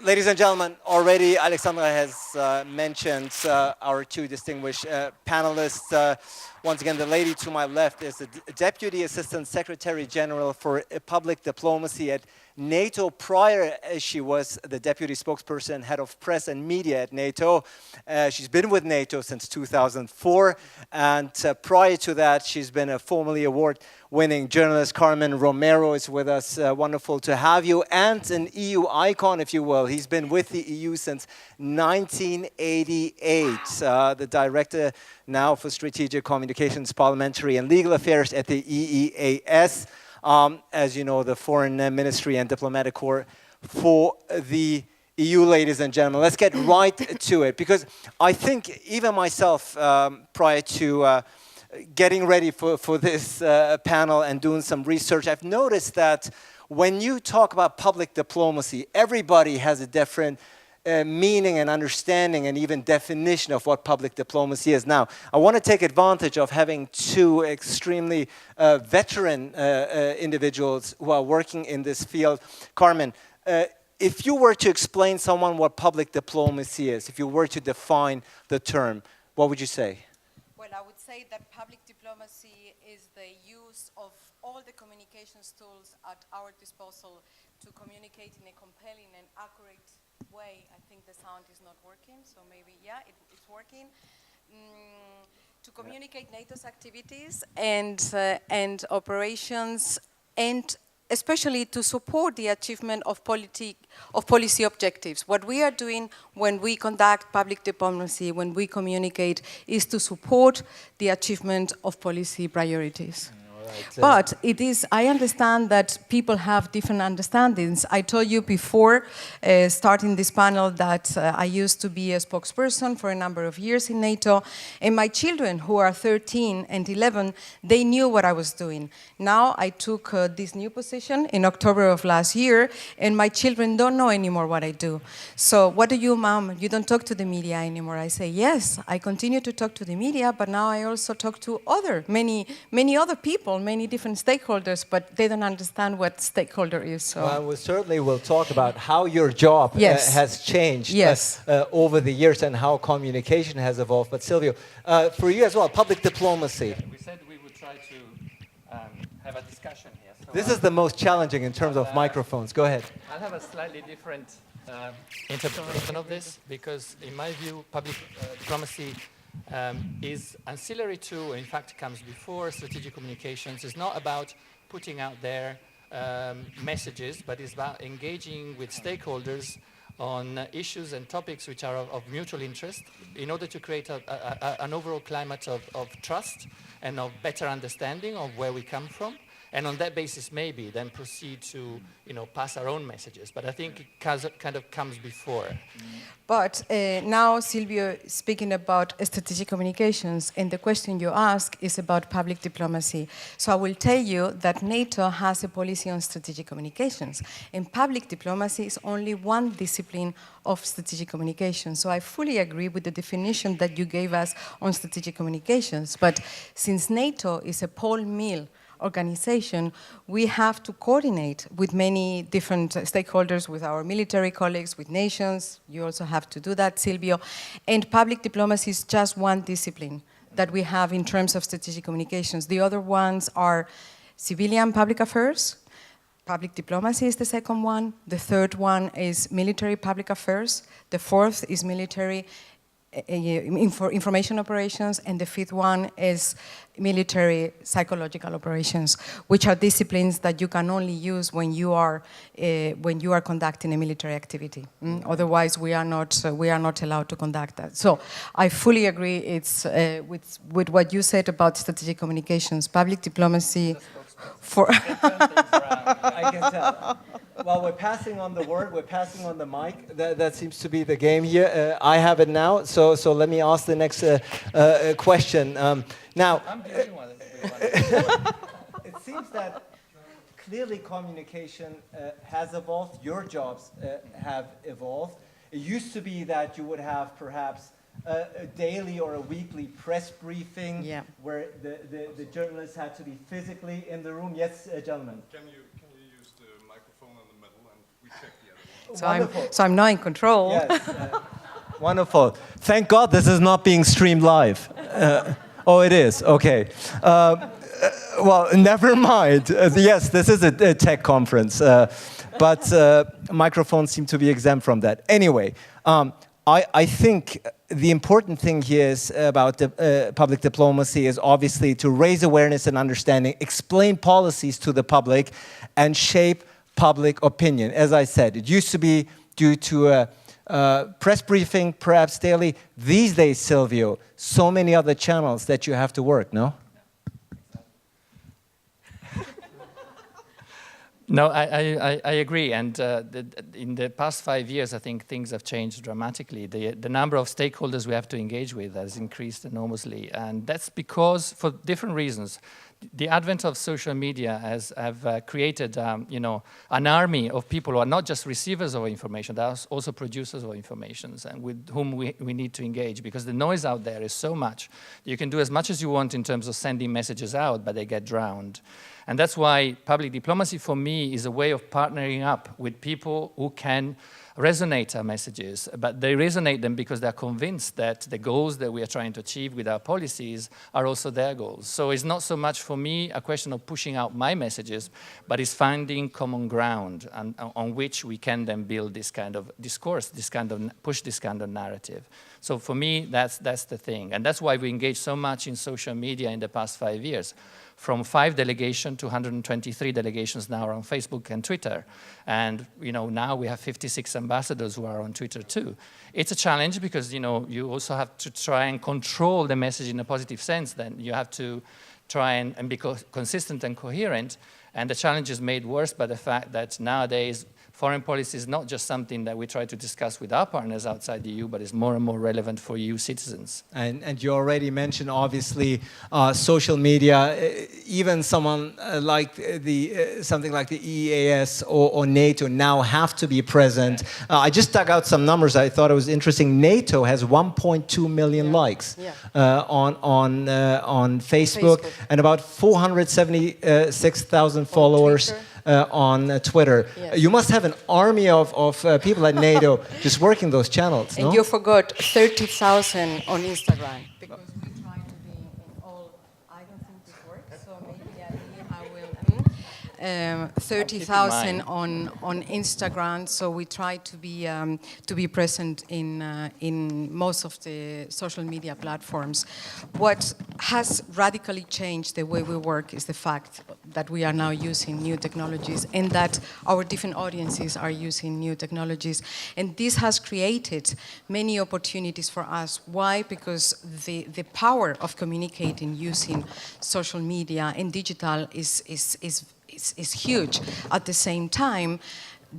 Ladies and gentlemen, already Alexandra has mentioned our two distinguished panelists. Once again, the lady to my left is the Deputy Assistant Secretary General for Public Diplomacy at NATO. Prior, she was the Deputy Spokesperson, Head of Press and Media at NATO. She's been with NATO since 2004, and prior to that, she's been a formerly award-winning journalist. Carmen Romero is with us. Wonderful to have you, and an EU icon, if you will. He's been with the EU since 1988, the Director now for Strategic Communications, Parliamentary and Legal Affairs at the EEAS. As you know, the Foreign Ministry and Diplomatic Corps for the EU, ladies and gentlemen. Let's get right to it, because I think even myself, prior to getting ready for this panel and doing some research, I've noticed that when you talk about public diplomacy, everybody has a different meaning and understanding and even definition of what public diplomacy is. Now, I want to take advantage of having two extremely veteran individuals who are working in this field. Carmen, if you were to explain someone what public diplomacy is, if you were to define the term, what would you say? Well, I would say that public diplomacy is the use of all the communications tools at our disposal to communicate in a compelling and accurate way. I think the sound is not working, so maybe, yeah, it's working. To communicate NATO's activities and operations, and especially to support the achievement of policy objectives. What we are doing when we conduct public diplomacy, when we communicate, is to support the achievement of policy priorities. Right. But it is, I understand that people have different understandings. I told you before starting this panel that I used to be a spokesperson for a number of years in NATO, and my children, who are 13 and 11, they knew what I was doing. Now I took this new position in October of last year, and my children don't know anymore what I do. So, what do you, Mom? You don't talk to the media anymore. I say, yes, I continue to talk to the media, but now I also talk to many other people, many different stakeholders, but they don't understand what stakeholder is. So. Well, we certainly will talk about how your job has changed over the years and how communication has evolved. But Silvio, for you as well, public diplomacy. Yeah, we said we would try to have a discussion here. So this is the most challenging in terms of microphones. Go ahead. I'll have a slightly different interpretation of this, because in my view, public diplomacy is ancillary to, in fact comes before strategic communications. It's not about putting out there messages, but it's about engaging with stakeholders on issues and topics which are of mutual interest in order to create an overall climate of trust and of better understanding of where we come from. And on that basis, maybe then proceed to, pass our own messages. But I think it kind of comes before. But now, Silvio, speaking about strategic communications, and the question you ask is about public diplomacy. So I will tell you that NATO has a policy on strategic communications, and public diplomacy is only one discipline of strategic communications. So I fully agree with the definition that you gave us on strategic communications. But since NATO is a pole mill organization, we have to coordinate with many different stakeholders, with our military colleagues, with nations. You also have to do that, Silvio. And public diplomacy is just one discipline that we have in terms of strategic communications. The other ones are civilian public affairs. Public diplomacy is the second one. The third one is military public affairs. The fourth is military information operations, and the fifth one is military psychological operations, which are disciplines that you can only use when you are conducting a military activity. Otherwise, we are not allowed to conduct that. So, I fully agree. It's with what you said about strategic communications, public diplomacy. I can tell. Well, we're passing on the word, we're passing on the mic. That seems to be the game here. I have it now, so let me ask the next question. Now, it seems that clearly communication has evolved. Your jobs have evolved. It used to be that you would have perhaps a daily or a weekly press briefing where the journalists had to be physically in the room. Yes, gentlemen. Can you use the microphone in the middle and we check the other one? So I'm now in control. Yes, wonderful. Thank God this is not being streamed live. Oh, it is. Okay. Well, never mind. Yes, this is a tech conference, but microphones seem to be exempt from that. Anyway, I think the important thing here is about public diplomacy is obviously to raise awareness and understanding, explain policies to the public, and shape public opinion. As I said, it used to be due to a press briefing, perhaps daily. These days, Silvio, so many other channels that you have to work, no? No, I agree. And in the past 5 years, I think things have changed dramatically. The number of stakeholders we have to engage with has increased enormously. And that's because, for different reasons, the advent of social media have created an army of people who are not just receivers of information, they are also producers of information, and with whom we need to engage, because the noise out there is so much. You can do as much as you want in terms of sending messages out, but they get drowned. And that's why public diplomacy, for me, is a way of partnering up with people who can resonate our messages, but they resonate them because they're convinced that the goals that we are trying to achieve with our policies are also their goals. So it's not so much for me a question of pushing out my messages, but it's finding common ground on which we can then build this kind of discourse, push this kind of narrative. So for me, that's the thing. And that's why we engage so much in social media in the past 5 years. From 5 delegations to 123 delegations now are on Facebook and Twitter. And now we have 56 ambassadors who are on Twitter too. It's a challenge because you also have to try and control the message in a positive sense. Then you have to try and be consistent and coherent. And the challenge is made worse by the fact that nowadays foreign policy is not just something that we try to discuss with our partners outside the EU, but is more and more relevant for EU citizens. And you already mentioned, obviously, social media. Even someone like something like the EEAS or NATO now have to be present. I just dug out some numbers. I thought it was interesting. NATO has 1.2 million likes on Facebook and about 476,000 followers. On Twitter. Yes. You must have an army of people at NATO just working those channels, and no? you forgot 30,000 on Instagram. Because we try to be in all, I don't think this works, so maybe I will. 30,000 on Instagram, so we try to be present in most of the social media platforms. What has radically changed the way we work is the fact that we are now using new technologies and that our different audiences are using new technologies. And this has created many opportunities for us. Why? Because the power of communicating using social media and digital is huge. At the same time,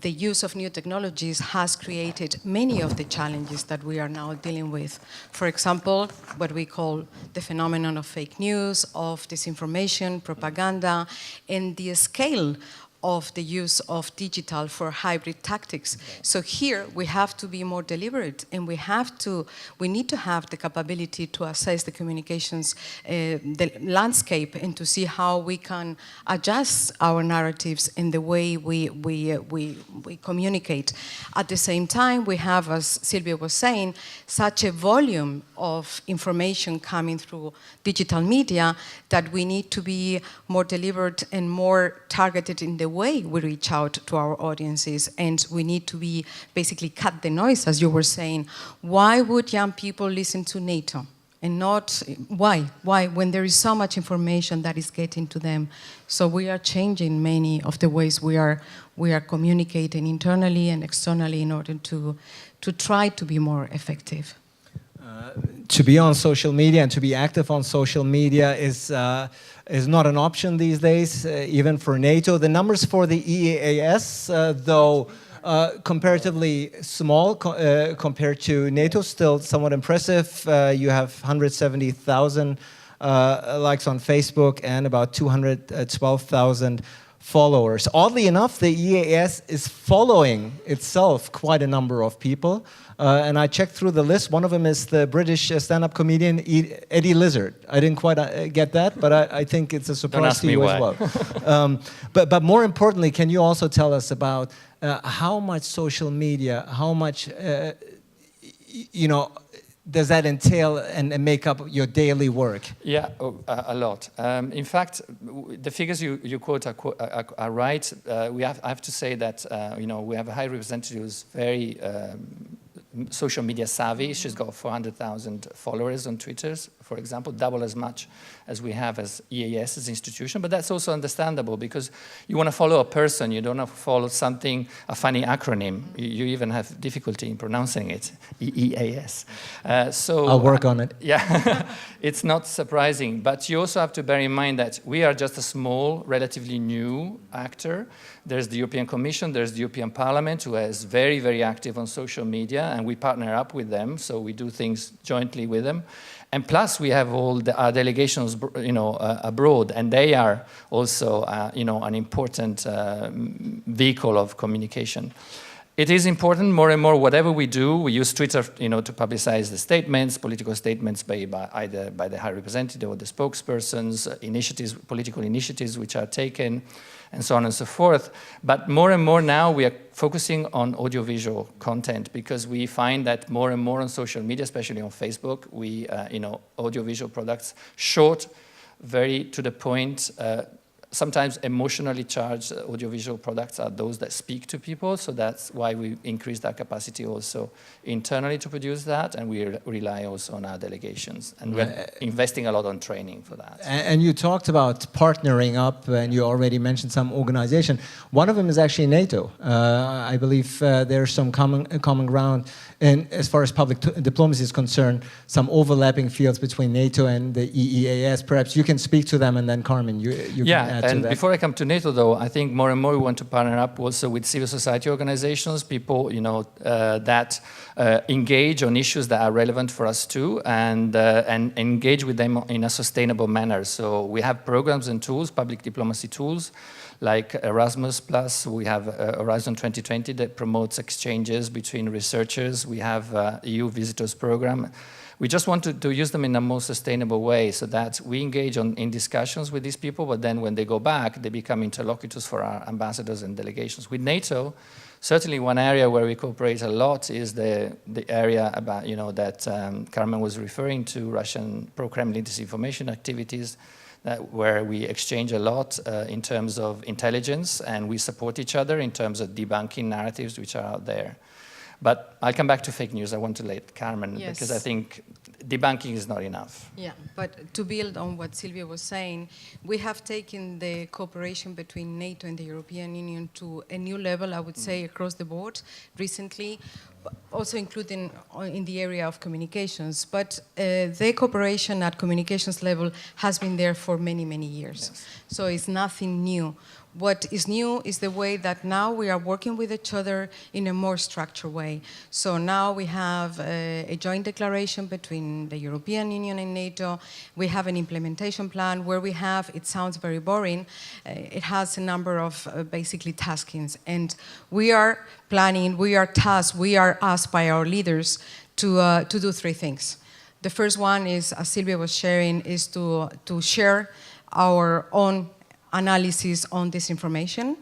the use of new technologies has created many of the challenges that we are now dealing with. For example, what we call the phenomenon of fake news, of disinformation, propaganda, and the scale of the use of digital for hybrid tactics. Okay. So here we have to be more deliberate, and we need to have the capability to assess the communications, the landscape, and to see how we can adjust our narratives in the way we communicate. At the same time, we have, as Silvio was saying, such a volume of information coming through digital media that we need to be more deliberate and more targeted in the way we reach out to our audiences, and we need to be basically cut the noise, as you were saying. Why would young people listen to NATO? And not, why? When there is so much information that is getting to them. So we are changing many of the ways we are communicating internally and externally in order to try to be more effective. To be on social media and to be active on social media is not an option these days, even for NATO. The numbers for the EEAS, though comparatively small compared to NATO, still somewhat impressive. You have 170,000 likes on Facebook and about 212,000 followers. Oddly enough, the EEAS is following itself quite a number of people. And I checked through the list. One of them is the British stand-up comedian Eddie Lizard. I didn't quite get that, but I think it's a surprise to you as well. But more importantly, can you also tell us about how much social media, how much, does that entail and make up your daily work? Yeah, a lot. In fact, the figures you quote are right. I have to say that we have a high representative who's very social media savvy. She's got 400,000 followers on Twitter, for example, double as much as we have as EEAS as institution. But that's also understandable because you want to follow a person. You don't want to follow something, a funny acronym. You even have difficulty in pronouncing it, EEAS. So I'll work on it. Yeah, it's not surprising. But you also have to bear in mind that we are just a small, relatively new actor. There's the European Commission, there's the European Parliament, who is very, very active on social media, and we partner up with them, so we do things jointly with them. And plus, we have all our delegations, abroad, and they are also, an important vehicle of communication. It is important more and more, whatever we do, we use Twitter, to publicize the statements, political statements either by the High Representative or the spokespersons, political initiatives which are taken, and so on and so forth. But more and more now we are focusing on audiovisual content because we find that more and more on social media, especially on Facebook, audiovisual products, short, very to the point, sometimes emotionally charged audiovisual products are those that speak to people, so that's why we increased our capacity also internally to produce that, and we rely also on our delegations, and we're investing a lot on training for that. And you talked about partnering up, and you already mentioned some organization. One of them is actually NATO. I believe there's some common ground, and as far as public diplomacy is concerned, some overlapping fields between NATO and the EEAS. Perhaps you can speak to them, and then Carmen, you can add to that. Before I come to NATO, though, I think more and more we want to partner up also with civil society organizations, people that engage on issues that are relevant for us too, and engage with them in a sustainable manner. So we have programs and tools, public diplomacy tools, like Erasmus+, we have Horizon 2020 that promotes exchanges between researchers. We have EU Visitors Program. We just want to use them in a more sustainable way so that we engage in discussions with these people, but then when they go back, they become interlocutors for our ambassadors and delegations. With NATO, certainly one area where we cooperate a lot is the area about, that Carmen was referring to, Russian pro-Kremlin disinformation activities, where we exchange a lot in terms of intelligence, and we support each other in terms of debunking narratives which are out there. But I'll come back to fake news. I want to let Carmen, because I think debunking is not enough. Yeah, but to build on what Silvio was saying, we have taken the cooperation between NATO and the European Union to a new level, I would say, across the board recently, also including in the area of communications. But the cooperation at communications level has been there for many, many years. Yes. So it's nothing new. What is new is the way that now we are working with each other in a more structured way. So now we have a joint declaration between the European Union and NATO. We have an implementation plan where we have, it sounds very boring, it has a number of basically taskings. And we are planning, we are tasked, we are asked by our leaders to do three things. The first one is, as Silvia was sharing, is to share our own analysis on disinformation,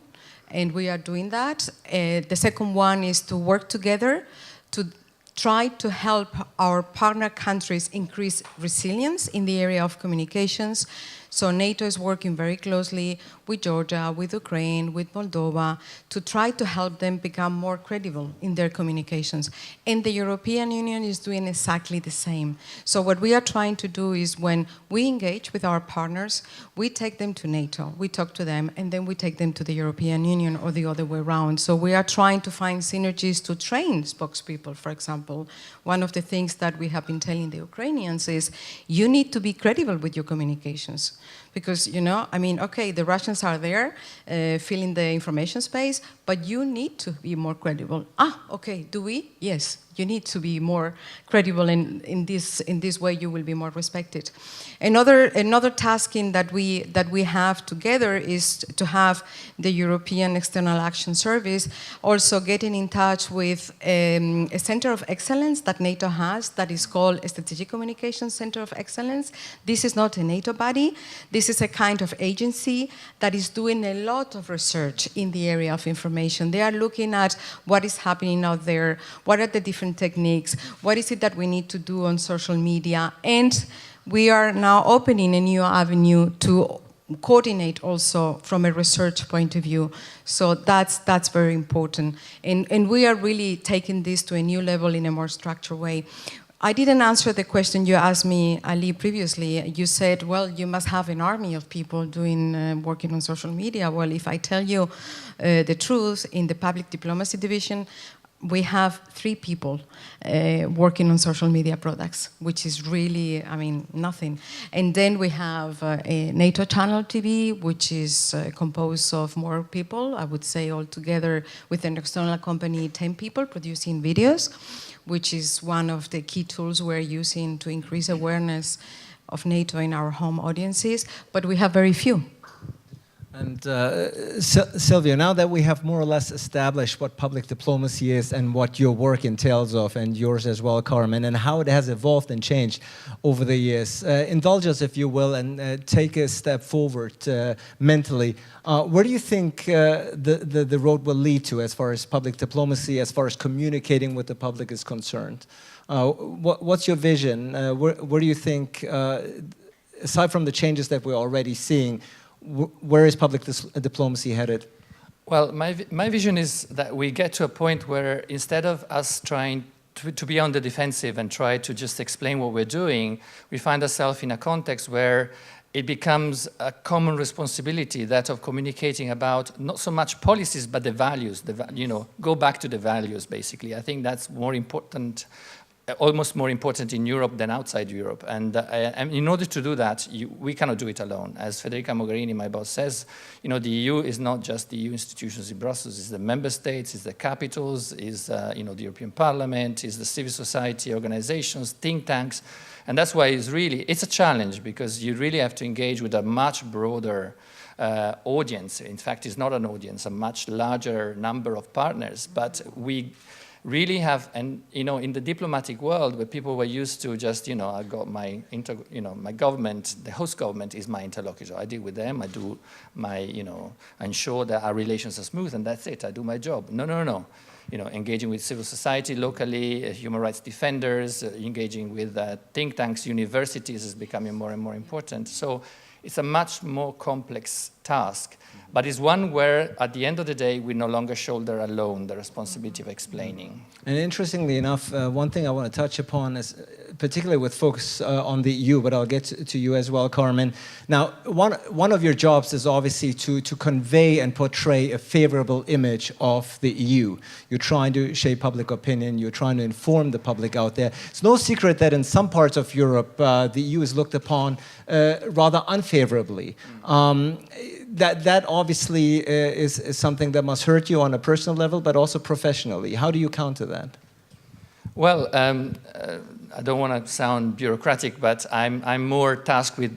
and we are doing that. The second one is to work together to try to help our partner countries increase resilience in the area of communications. So NATO is working very closely with Georgia, with Ukraine, with Moldova, to try to help them become more credible in their communications. And the European Union is doing exactly the same. So what we are trying to do is when we engage with our partners, we take them to NATO, we talk to them, and then we take them to the European Union or the other way around. So we are trying to find synergies to train spokespeople, for example. One of the things that we have been telling the Ukrainians is, you need to be credible with your communications. because, you know, I mean, okay, the Russians are there filling the information space, but you need to be more credible. Ah, okay, do we? Yes, you need to be more credible, and in this way you will be more respected. Another tasking that we have together is to have the European External Action Service also getting in touch with a center of excellence that NATO has that is called a Strategic Communications Center of Excellence. This is not a NATO body. This is a kind of agency that is doing a lot of research in the area of information. They are looking at what is happening out there, what are the different techniques, what is it that we need to do on social media, and we are now opening a new avenue to coordinate also from a research point of view. So that's very important. And we are really taking this to a new level in a more structured way. I didn't answer the question you asked me, Ali, previously. You said, well, you must have an army of people doing working on social media. Well, if I tell you the truth, in the public diplomacy division, we have 3 people working on social media products, which is really, I mean, nothing. And then we have a NATO channel TV, which is composed of more people. I would say altogether with an external company, 10 people producing videos, which is one of the key tools we're using to increase awareness of NATO in our home audiences, but we have very few. And Silvio, now that we have more or less established what public diplomacy is and what your work entails of, and yours as well, Carmen, and how it has evolved and changed over the years, indulge us, if you will, and take a step forward mentally. Where do you think the road will lead to as far as public diplomacy, as far as communicating with the public is concerned? What's your vision? Where do you think, aside from the changes that we're already seeing, where is public diplomacy headed? Well, my vision is that we get to a point where instead of us trying to be on the defensive and try to just explain what we're doing, we find ourselves in a context where it becomes a common responsibility, that of communicating about not so much policies, but the values, go back to the values, basically. I think that's more important, almost more important in Europe than outside Europe. And in order to do that, we cannot do it alone. As Federica Mogherini, my boss, says, the EU is not just the EU institutions in Brussels, it's the member states, it's the capitals, it's the European Parliament, it's the civil society organizations, think tanks. And that's why it's a challenge, because you really have to engage with a much broader audience. In fact, it's not an audience, a much larger number of partners, but we really have, and in the diplomatic world where people were used to just, I got my government, the host government is my interlocutor. I deal with them, I do my, ensure that our relations are smooth, and that's it, I do my job. No. Engaging with civil society locally, human rights defenders, engaging with think tanks, universities is becoming more and more important. So it's a much more complex task, but it's one where, at the end of the day, we no longer shoulder alone the responsibility of explaining. And interestingly enough, one thing I want to touch upon is, particularly with focus on the EU, but I'll get to you as well, Carmen. Now, one of your jobs is obviously to convey and portray a favorable image of the EU. You're trying to shape public opinion, you're trying to inform the public out there. It's no secret that in some parts of Europe, the EU is looked upon rather unfavorably. That obviously is something that must hurt you on a personal level, but also professionally. How do you counter that? Well, I don't want to sound bureaucratic, but I'm more tasked with,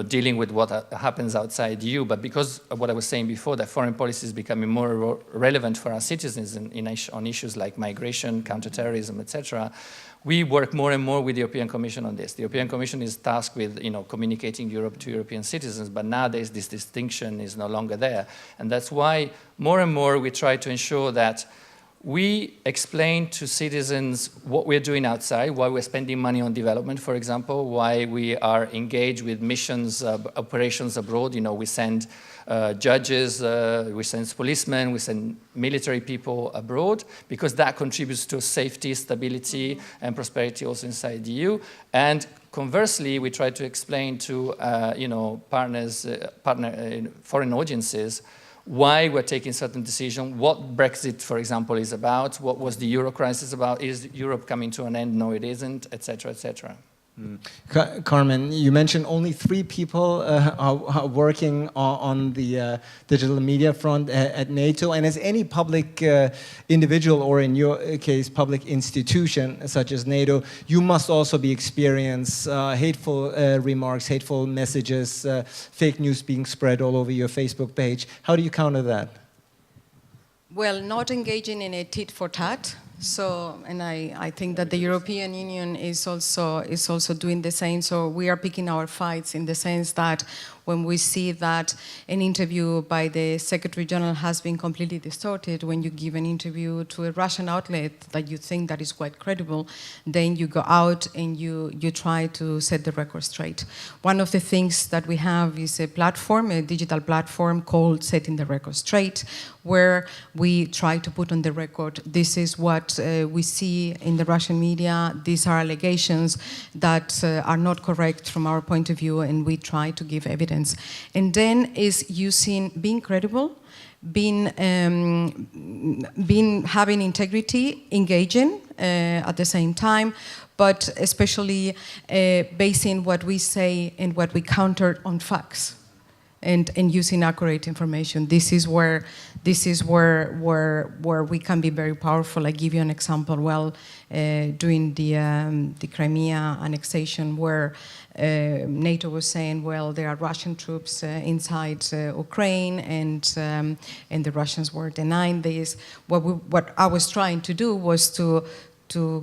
dealing with what happens outside EU. But because of what I was saying before, that foreign policy is becoming more relevant for our citizens on issues like migration, counterterrorism, etc., we work more and more with the European Commission on this. The European Commission is tasked with, communicating Europe to European citizens, but nowadays this distinction is no longer there. And that's why more and more we try to ensure that we explain to citizens what we're doing outside, why we're spending money on development, for example, why we are engaged with missions, operations abroad. We send judges, we send policemen, we send military people abroad, because that contributes to safety, stability, and prosperity also inside the EU. And conversely, we try to explain to foreign audiences why we're taking certain decisions, what Brexit, for example, is about, what was the Euro crisis about, is Europe coming to an end? No, it isn't, etc., etc. Carmen, you mentioned only 3 people are working on the digital media front at NATO, and as any public individual, or in your case, public institution such as NATO, you must also be experience hateful remarks, hateful messages, fake news being spread all over your Facebook page. How do you counter that? Well, not engaging in a tit for tat. So, and I think that the European Union is also doing the same. So we are picking our fights in the sense that when we see that an interview by the Secretary General has been completely distorted, when you give an interview to a Russian outlet that you think that is quite credible, then you go out and you try to set the record straight. One of the things that we have is a platform, a digital platform called Setting the Record Straight, where we try to put on the record, this is what we see in the Russian media, these are allegations that are not correct from our point of view, and we try to give evidence. And then is being credible, having integrity, engaging at the same time, but especially basing what we say and what we counter on facts. And using accurate information. This is where we can be very powerful. I give you an example. Well, during the Crimea annexation, where NATO was saying, well, there are Russian troops inside Ukraine, and the Russians were denying this. What I was trying to do was to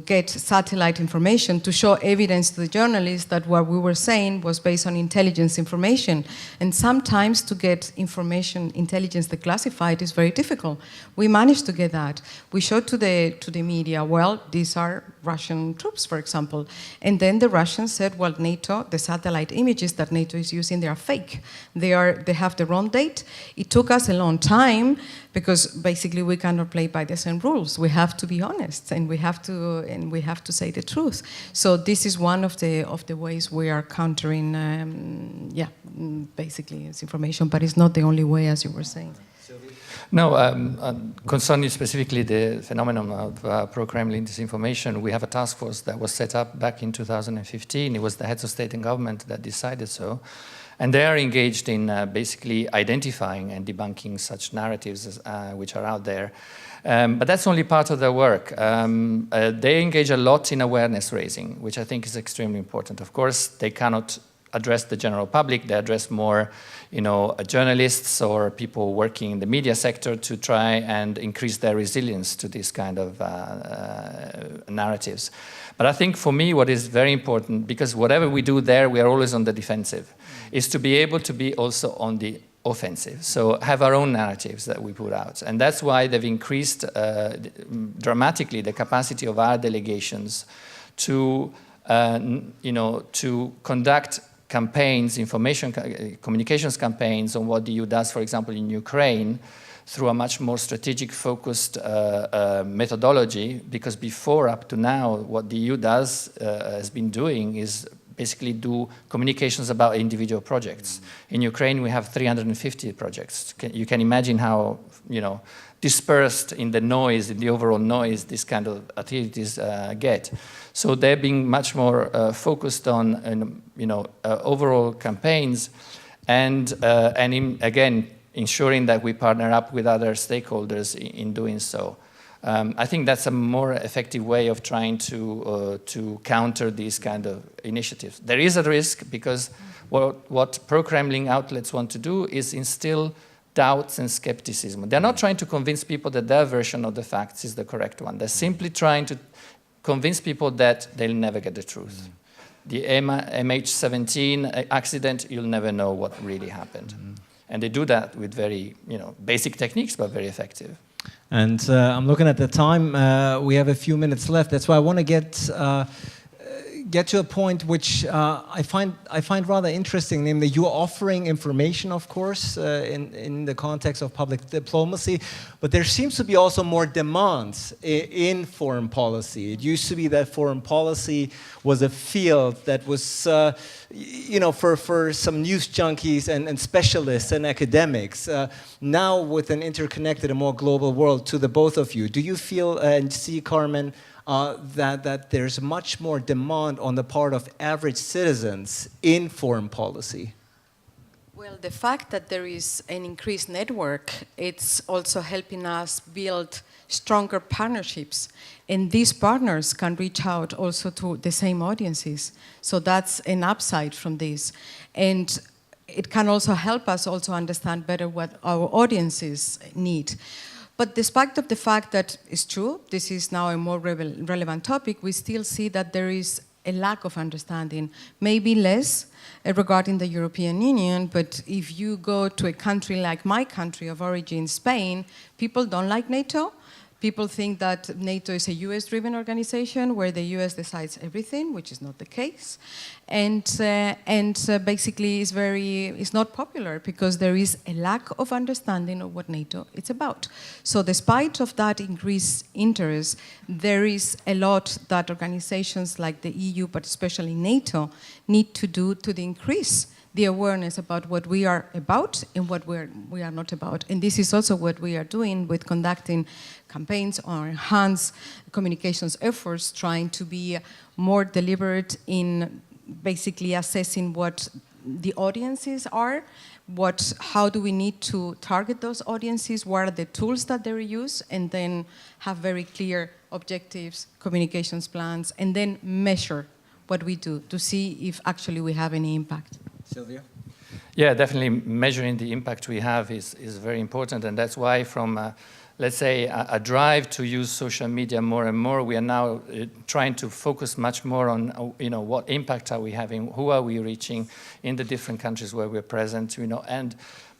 get satellite information to show evidence to the journalists that what we were saying was based on intelligence information. And sometimes to get information, intelligence declassified is very difficult. We managed to get that. We showed to the media, well, these are Russian troops, for example. And then the Russians said, well, NATO, the satellite images that NATO is using, they are fake. They have the wrong date. It took us a long time because basically we cannot play by the same rules. We have to be honest, and we have to say the truth. So this is one of the ways we are countering, basically it's information, but it's not the only way, as you were saying. No, concerning specifically the phenomenon of pro-Kremlin disinformation, we have a task force that was set up back in 2015. It was the heads of state and government that decided so. And they are engaged in basically identifying and debunking such narratives which are out there. But that's only part of their work. They engage a lot in awareness raising, which I think is extremely important. Of course, they cannot address the general public. They address more, journalists or people working in the media sector to try and increase their resilience to these kind of narratives. But I think for me, what is very important, because whatever we do there, we are always on the defensive, is to be able to be also on the offensive. So have our own narratives that we put out. And that's why they've increased dramatically the capacity of our delegations to, to conduct campaigns, communications campaigns on what the EU does, for example, in Ukraine, through a much more strategic, focused methodology, because before, up to now, what the EU has been doing is basically do communications about individual projects. In Ukraine, we have 350 projects. You can imagine how, dispersed in the noise, in the overall noise, this kind of activities get. So they're being much more focused on, overall campaigns, and again, ensuring that we partner up with other stakeholders in doing so. I think that's a more effective way of trying to counter these kind of initiatives. There is a risk because what pro-Kremlin outlets want to do is instill doubts and skepticism. They're not trying to convince people that their version of the facts is the correct one. They're simply trying to convince people that they'll never get the truth. The MH17 accident, you'll never know what really happened. And they do that with very, basic techniques, but very effective. And I'm looking at the time. We have a few minutes left. That's why I want to get to a point which I find rather interesting, namely you're offering information, of course, in the context of public diplomacy, but there seems to be also more demands in foreign policy. It used to be that foreign policy was a field that was, for some news junkies and specialists and academics. Now, with an interconnected and more global world, to the both of you, do you feel and see, Carmen, that there's much more demand on the part of average citizens in foreign policy? Well, the fact that there is an increased network, it's also helping us build stronger partnerships. And these partners can reach out also to the same audiences. So that's an upside from this. And it can also help us also understand better what our audiences need. But despite of the fact that it's true, this is now a more relevant topic, we still see that there is a lack of understanding, maybe less regarding the European Union, but if you go to a country like my country of origin, Spain, people don't like NATO. People think that NATO is a US-driven organization where the US decides everything, which is not the case. And basically it's not popular because there is a lack of understanding of what NATO is about. So despite of that increased interest, there is a lot that organizations like the EU, but especially NATO, need to do to increase the awareness about what we are about and what we are not about. And this is also what we are doing with conducting campaigns or enhance communications efforts, trying to be more deliberate in basically assessing what the audiences are, how do we need to target those audiences, what are the tools that they use, and then have very clear objectives, communications plans, and then measure what we do to see if actually we have any impact. Silvio? Yeah, definitely measuring the impact we have is very important, and that's why from, let's say, a drive to use social media more and more, we are now trying to focus much more on, what impact are we having, who are we reaching in the different countries where we're present,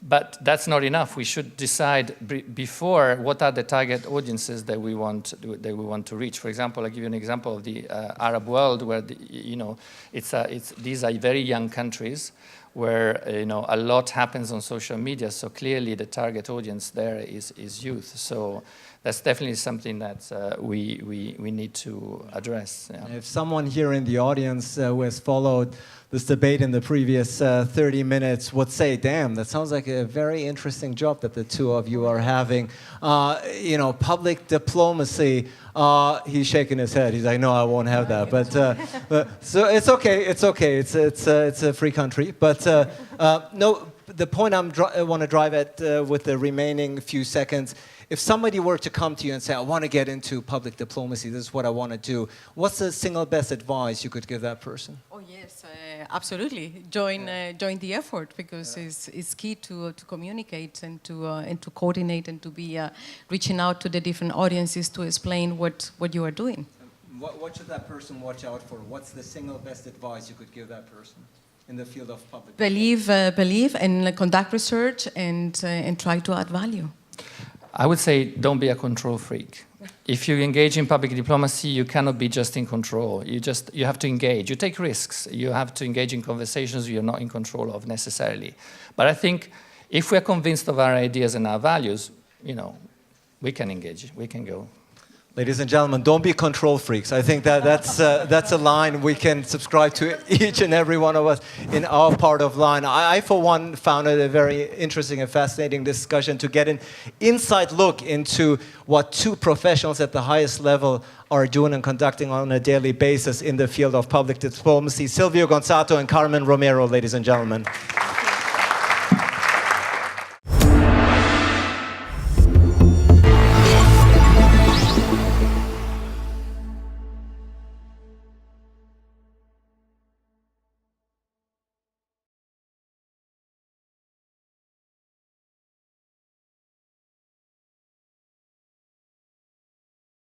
but that's not enough. We should decide before what are the target audiences that we want to reach. For example, I'll give you an example of the Arab world, where these are very young countries where a lot happens on social media. So clearly, the target audience there is youth. So that's definitely something that we need to address. Yeah. If someone here in the audience who has followed this debate in the previous 30 minutes would say, damn, that sounds like a very interesting job that the two of you are having. Public diplomacy, he's shaking his head. He's like, no, I won't have that. But so it's okay. It's a free country. But no, the point I want to drive at with the remaining few seconds, if somebody were to come to you and say, I want to get into public diplomacy, this is what I want to do, what's the single best advice you could give that person? Oh, yes, absolutely. Join the effort, because it's key to communicate and to coordinate and to be reaching out to the different audiences to explain what you are doing. What should that person watch out for? What's the single best advice you could give that person in the field of public diplomacy? Believe and conduct research and try to add value. I would say don't be a control freak. If you engage in public diplomacy, you cannot be just in control. You have to engage. You take risks. You have to engage in conversations you're not in control of necessarily. But I think if we're convinced of our ideas and our values, we can engage. We can go. Ladies and gentlemen, don't be control freaks. I think that's a line we can subscribe to, each and every one of us in our part of line. I for one, found it a very interesting and fascinating discussion to get an inside look into what two professionals at the highest level are doing and conducting on a daily basis in the field of public diplomacy. Silvio Gonzato and Carmen Romero, ladies and gentlemen.